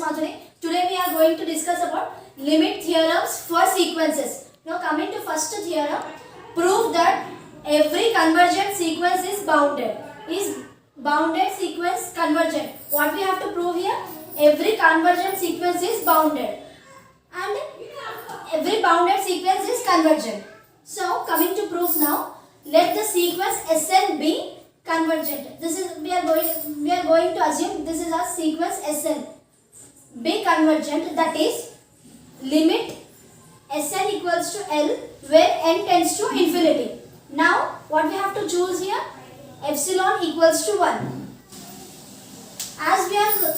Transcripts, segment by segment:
Madhuri. Today we are going to discuss about limit theorems for sequences. Now coming to first theorem, prove that every convergent sequence is bounded. Is bounded sequence convergent? What we have to prove here? Every convergent sequence is bounded and every bounded sequence is convergent. So coming to proof now, let the sequence Sn be convergent. This is we are going to assume this is a sequence Sn be convergent, that is limit Sn equals to L where n tends to infinity. Now what we have to choose here? Epsilon equals to 1. As we are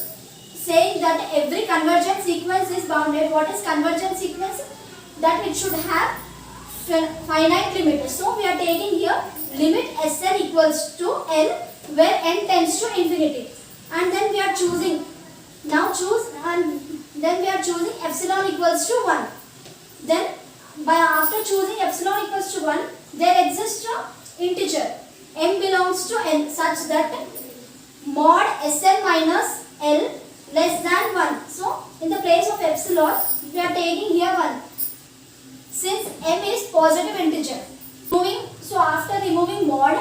saying that every convergent sequence is bounded, what is convergent sequence? That it should have finite limit. So we are taking here limit Sn equals to L where n tends to infinity, and then we are choosing, now choose, and then we are choosing epsilon equals to 1. Then after choosing epsilon equals to 1, there exists a integer m belongs to n such that mod Sn minus L less than 1. So in the place of epsilon we are taking here 1 since m is positive integer. So after removing mod,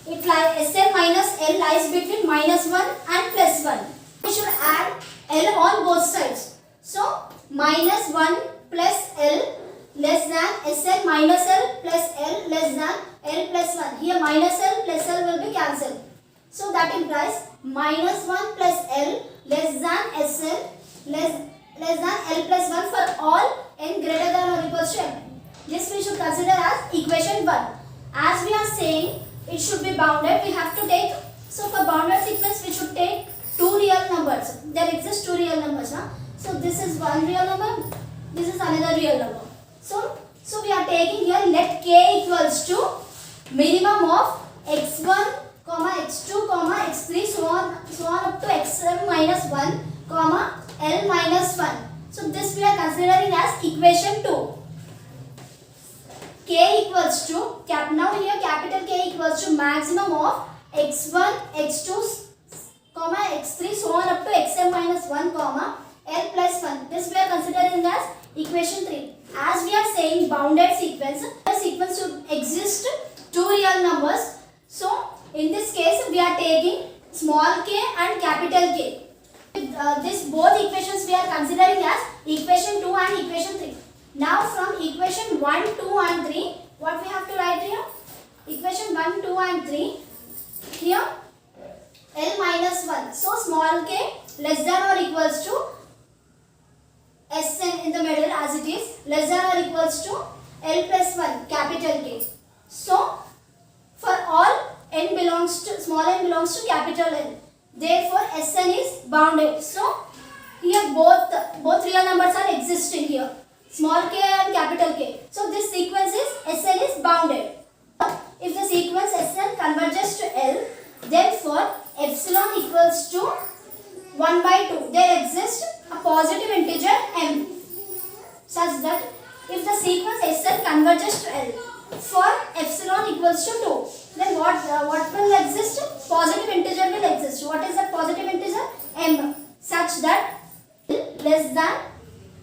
it lies Sn minus L lies between minus 1 and plus 1. We should add L on both sides. So minus 1 plus L less than Sn minus L plus L less than L plus 1. Here minus L plus L will be cancelled. So that implies minus 1 plus L less than Sn less than L plus 1 for all n greater than or equals to m. This we should consider as equation 1. As we are saying it should be bounded, we have to take, so for bounded sequence we should take two real numbers. There exist two real numbers. So this is one real number, this is another real number. So we are taking here let k equals to minimum of x1, x2, x3 so on up to xm minus 1, L minus 1. So this we are considering as equation 2. K equals to, now here capital K equals to maximum of x1, x2, x3 so on up to xm minus 1, L plus 1. This we are considering as equation 3. As we are saying bounded sequence, the sequence should exist two real numbers. So in this case we are taking small k and capital K. This both equations we are considering as equation 2 and equation 3. Now from equation 1, 2 and 3, what we have to write here? Equation 1, 2 and 3. Here L minus 1. So small k less than or equals to Sn in the middle as it is less than or equals to L plus 1 capital K. So for all n belongs to, small n belongs to capital N. Therefore Sn is bounded. So here both real numbers are existing here, small k and capital K. So this sequence is Sn is bounded. If the sequence Sn converges to L, then for epsilon equals to 1 by 2, there exists a positive integer m such that if the sequence Sn converges to L for epsilon equals to 2, then what will exist? Positive integer will exist. What is that positive integer? M, such that less than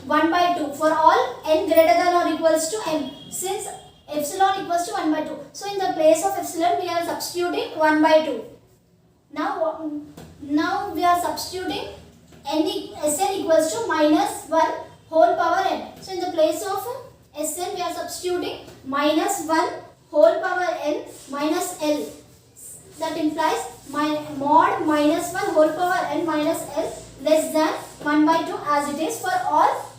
1 by 2 for all n greater than or equals to m, since epsilon equals to 1 by 2. So in the place of epsilon we are substituting 1 by 2. Now we are substituting Sn equals to minus 1 whole power n. So in the place of Sn we are substituting minus 1 whole power n minus L. That implies mod minus 1 whole power n minus L less than 1 by 2 as it is for all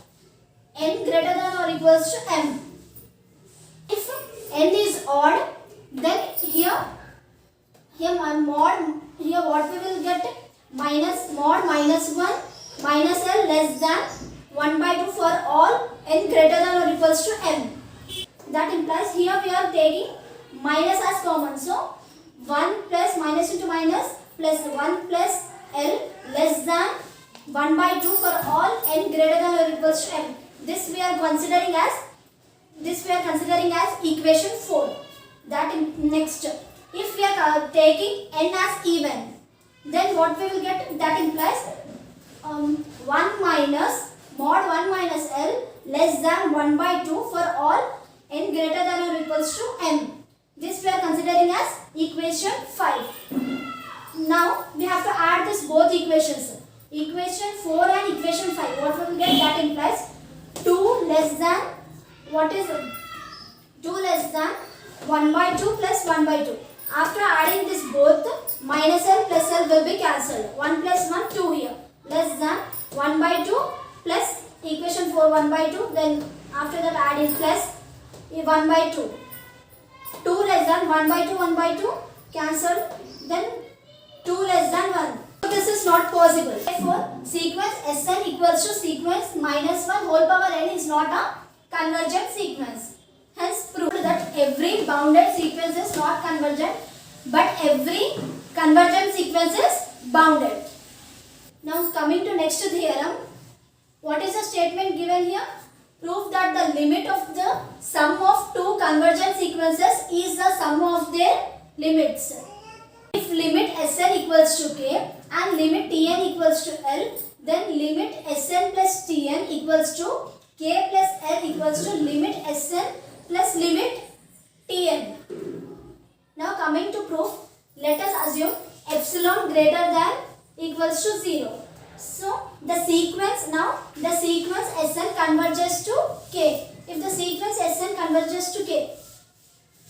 n greater than or equals to m. If n is odd, then here what we will get? Mod minus 1 minus L less than 1 by 2 for all n greater than or equals to m. That implies here we are taking minus as common. So 1 plus minus into minus plus 1 plus L less than 1 by 2 for all n greater than or equals to m. This we are considering as equation 4. That next, if we are taking n as even, then what we will get? That implies 1 minus mod 1 minus L less than 1 by 2 for all n greater than or equals to m. This we are considering as equation 5. Now we have to add this both equations. Equation 4 and equation 5. What we will get? That implies 2 less than, what is 2 less than 1 by 2 plus 1 by 2. After adding this both, minus L plus L will be cancelled. 1 plus 1, 2 here. Less than 1 by 2 plus equation 4 1 by 2. Then after that adding plus 1 by 2. 2 less than 1 by 2, 1 by 2 cancelled. Then 2 less than 1. So this is not possible. Therefore, sequence Sn equals to sequence minus 1 whole power n is not a convergent sequence. Hence proved that every bounded sequence is not convergent, but every convergent sequence is bounded. Now coming to next theorem, what is the statement given here? Prove that the limit of the sum of two convergent sequences is the sum of their limits. If limit Sn equals to k and limit Tn equals to L, then limit Sn plus Tn equals to k plus L equals to limit Sn plus limit Tn. Now coming to proof, let us assume epsilon greater than equals to 0. So the sequence Sn converges to k. If the sequence Sn converges to k,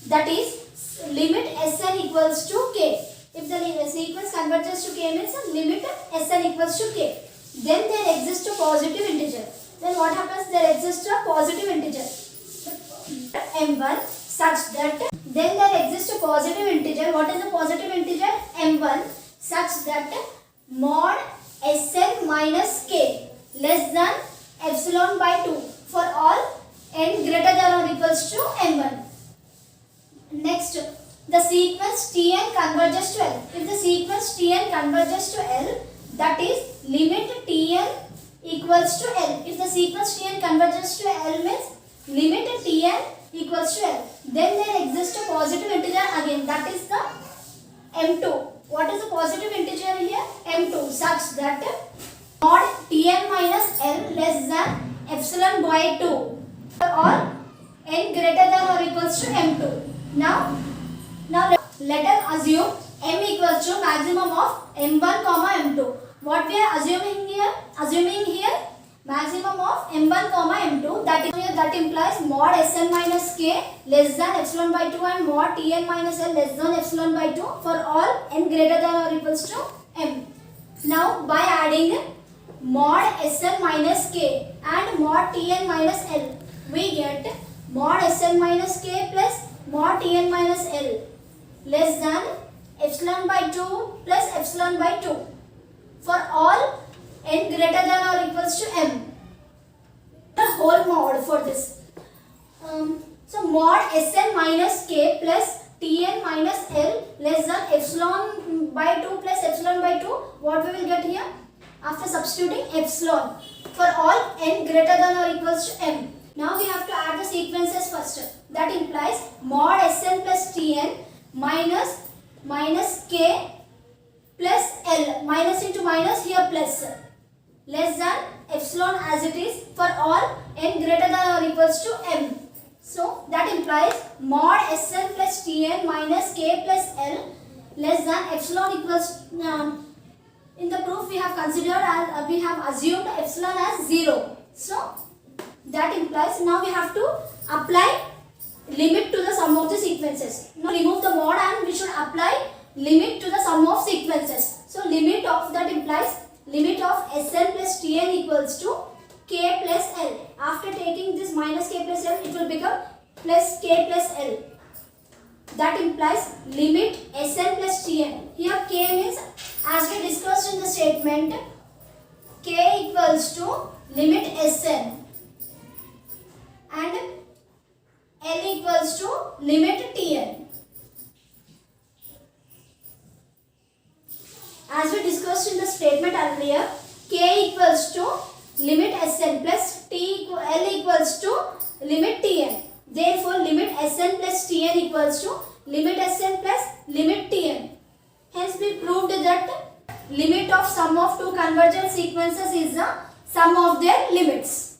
that is limit Sn equals to k. If the sequence converges to k means limit Sn equals to k. Then there exists a positive integer. Then what happens? There exists a positive integer m1 such that then there exists a positive integer. What is the positive integer? m1 such that mod Sn minus k less than epsilon by 2 for all n greater than or equals to m1. Next, the sequence Tn converges to L. If the sequence Tn converges to L, that is limit Tn equals to L. If the sequence Tn converges to L means limit Tn equals to L. Then there exists a positive integer again, that is the m2. What is the positive integer here? m2 such that mod Tn minus L less than epsilon by 2 for all n greater than or equals to m2. Now let us assume m equals to maximum of m1 comma m2. What we are assuming here? Assuming here maximum of m1 comma m2, that implies mod Sn minus k less than epsilon by 2 and mod Tn minus L less than epsilon by 2 for all n greater than or equals to m. Now by adding mod Sn minus k and mod Tn minus L, we get mod Sn minus k plus mod Tn minus L less than epsilon by 2 plus epsilon by 2 for all n greater than or equals to m. The whole mod for this. So mod Sn minus k plus Tn minus L less than epsilon by 2 plus epsilon by 2. What we will get here? After substituting epsilon for all n greater than or equals to m. Now we have to add the sequences first. That implies mod Sn plus Tn minus k plus L, minus into minus here plus, less than epsilon as it is for all n greater than or equals to m. So that implies mod Sn plus Tn minus k plus L less than epsilon equals, in the proof we have considered as we have assumed epsilon as 0. So that implies now we have to apply limit to the sum of the sequences. Now remove the mod and we should apply limit to the sum of sequences. So limit of that implies limit of Sn plus Tn equals to k plus L. After taking this minus k plus L, it will become plus k plus L. That implies limit Sn plus Tn. Here k means, as we discussed in the statement, k equals to limit Sn and L equals to limit Tn. As we discussed in the statement earlier, k equals to limit Sn plus L equals to limit Tn. Therefore, limit Sn plus Tn equals to limit Sn plus limit Tn. Hence, we proved that limit of sum of two convergent sequences is the sum of their limits.